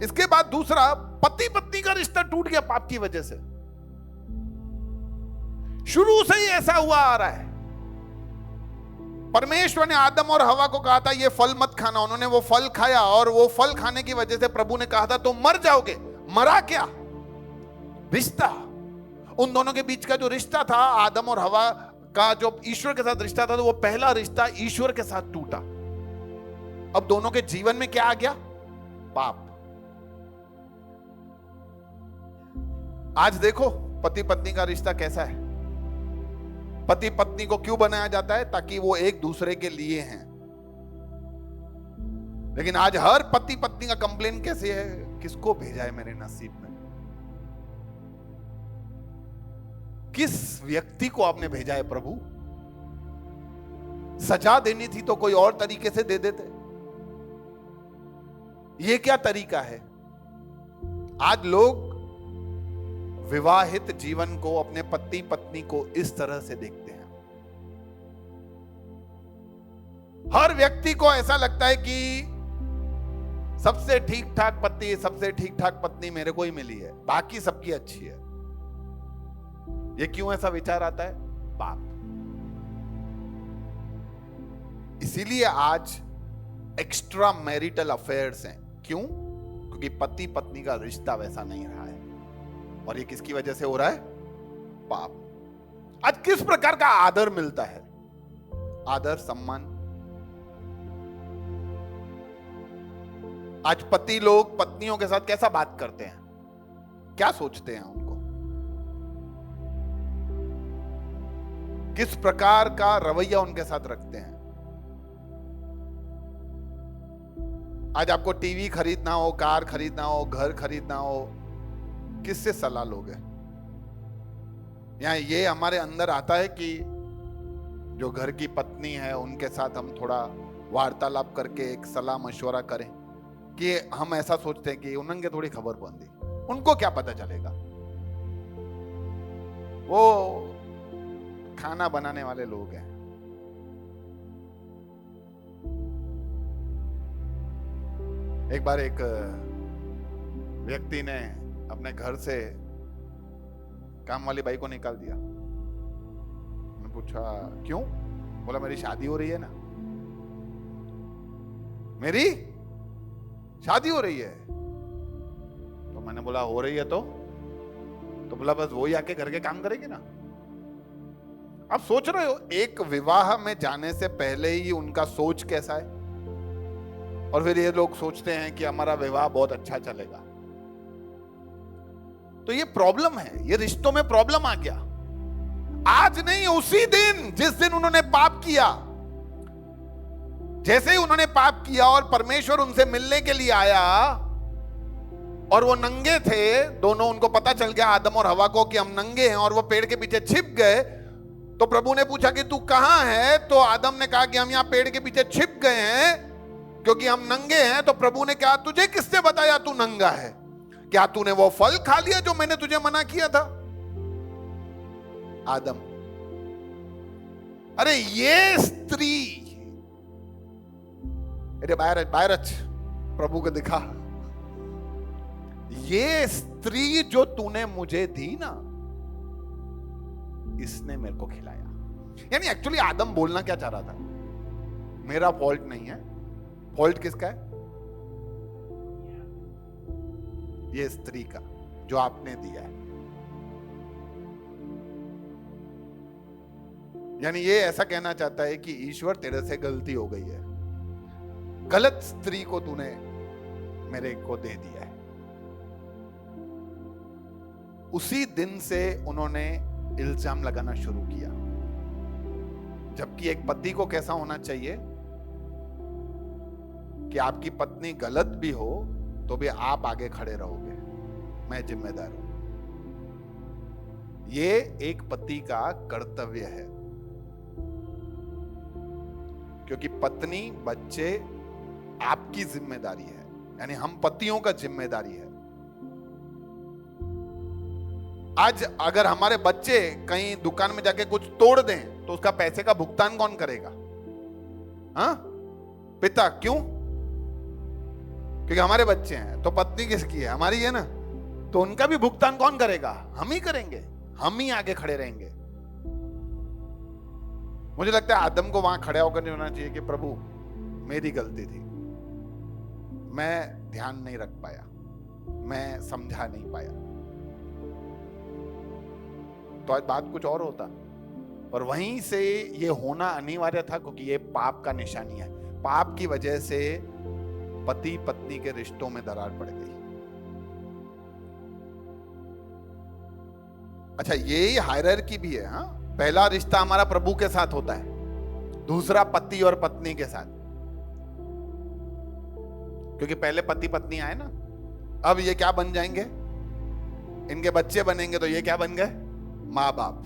इसके बाद दूसरा, पति पत्नी का रिश्ता टूट गया पाप की वजह से। शुरू से ही ऐसा हुआ आ रहा है। परमेश्वर ने आदम और हवा को कहा था ये फल मत खाना, उन्होंने वो फल खाया और वो फल खाने की वजह से प्रभु ने कहा था तुम मर जाओगे। मरा क्या? रिश्ता, उन दोनों के बीच का जो रिश्ता था, आदम और हवा का जो ईश्वर के साथ रिश्ता था, तो वो पहला रिश्ता ईश्वर के साथ टूटा। अब दोनों के जीवन में क्या आ गया? पाप। आज देखो पति पत्नी का रिश्ता कैसा है। पति पत्नी को क्यों बनाया जाता है? ताकि वो एक दूसरे के लिए हैं। लेकिन आज हर पति पत्नी का कंप्लेन कैसे है? किसको भेजा है मेरे नसीब में? किस व्यक्ति को आपने भेजा है प्रभु? सजा देनी थी तो कोई और तरीके से दे देते। ये क्या तरीका है? आज लोग विवाहित जीवन को, अपने पति पत्नी को इस तरह से देखते हैं। हर व्यक्ति को ऐसा लगता है कि सबसे ठीक ठाक पति, सबसे ठीक ठाक पत्नी मेरे को ही मिली है, बाकी सबकी अच्छी है। ये क्यों ऐसा विचार आता है? पाप। इसीलिए आज एक्स्ट्रा मैरिटल अफेयर्स हैं। क्यों? क्योंकि पति पत्नी का रिश्ता वैसा नहीं रहा है। और ये किसकी वजह से हो रहा है? पाप। आज किस प्रकार का आदर मिलता है? आदर, सम्मान। आज पति लोग पत्नियों के साथ कैसा बात करते हैं? क्या सोचते हैं उनको? किस प्रकार का रवैया उनके साथ रखते हैं? आज आपको टीवी खरीदना हो, कार खरीदना हो, घर खरीदना हो, किससे सलाह लोगे? यहां ये हमारे अंदर आता है कि जो घर की पत्नी है उनके साथ हम थोड़ा वार्तालाप करके एक सलाह मशवरा करें। कि हम ऐसा सोचते हैं कि उनके थोड़ी खबर बंदी, उनको क्या पता चलेगा, वो खाना बनाने वाले लोग हैं। एक बार एक व्यक्ति ने अपने घर से काम वाली बाई को निकाल दिया। मैंने पूछा क्यों? बोला मेरी शादी हो रही है ना। मेरी शादी हो रही है? तो मैंने बोला हो रही है तो बोला बस वही आके घर के काम करेगी ना। आप सोच रहे हो एक विवाह में जाने से पहले ही उनका सोच कैसा है, और फिर ये लोग सोचते हैं कि हमारा विवाह बहुत अच्छा चलेगा। तो ये प्रॉब्लम है, ये रिश्तों में प्रॉब्लम आ गया। आज नहीं, उसी दिन जिस दिन उन्होंने पाप किया, जैसे ही उन्होंने पाप किया और परमेश्वर उनसे मिलने के लिए आया और वो नंगे थे दोनों, उनको पता चल गया आदम और हवा को कि हम नंगे हैं, और वो पेड़ के पीछे छिप गए। तो प्रभु ने पूछा कि तू कहां है? तो आदम ने कहा कि हम यहां पेड़ के पीछे छिप गए हैं क्योंकि हम नंगे हैं। तो प्रभु ने कहा तुझे किसने बताया तू नंगा है? क्या तूने वो फल खा लिया जो मैंने तुझे मना किया था? आदम, अरे ये स्त्री, अरे बायरच प्रभु को दिखा, ये स्त्री जो तूने मुझे दी ना, इसने मेरे को खिलाया। यानी एक्चुअली आदम बोलना क्या चाह रहा था? मेरा फॉल्ट नहीं है, फॉल्ट किसका है? ये स्त्री का जो आपने दिया है। यानी ये ऐसा कहना चाहता है कि ईश्वर तेरे से गलती हो गई है, गलत स्त्री को तूने मेरे को दे दिया है। उसी दिन से उन्होंने इल्जाम लगाना शुरू किया। जबकि एक पति को कैसा होना चाहिए कि आपकी पत्नी गलत भी हो तो भी आप आगे खड़े रहोगे, मैं जिम्मेदार हूं। ये एक पति का कर्तव्य है, क्योंकि पत्नी, बच्चे आपकी जिम्मेदारी है। यानी हम पतियों का जिम्मेदारी है। आज अगर हमारे बच्चे कहीं दुकान में जाके कुछ तोड़ दें तो उसका पैसे का भुगतान कौन करेगा? हाँ, पिता। क्यों? क्योंकि हमारे बच्चे हैं, तो पत्नी किसकी है? हमारी है ना। तो उनका भी भुगतान कौन करेगा? हम ही करेंगे, हम ही आगे खड़े रहेंगे। मुझे लगता है आदम को वहां खड़े होकर नहीं होना चाहिए कि प्रभु मेरी गलती थी, मैं ध्यान नहीं रख पाया, मैं समझा नहीं पाया, तो आज बात कुछ और होता। और वहीं से ये होना अनिवार्य था, क्योंकि ये पाप का निशानी है। पाप की वजह से पति पत्नी के रिश्तों में दरार पड़ गई। अच्छा, यही हायरार्की भी है। हाँ, पहला रिश्ता हमारा प्रभु के साथ होता है, दूसरा पति और पत्नी के साथ, क्योंकि पहले पति पत्नी आए ना, अब ये क्या बन जाएंगे? इनके बच्चे बनेंगे, तो ये क्या बन गए? माँ बाप।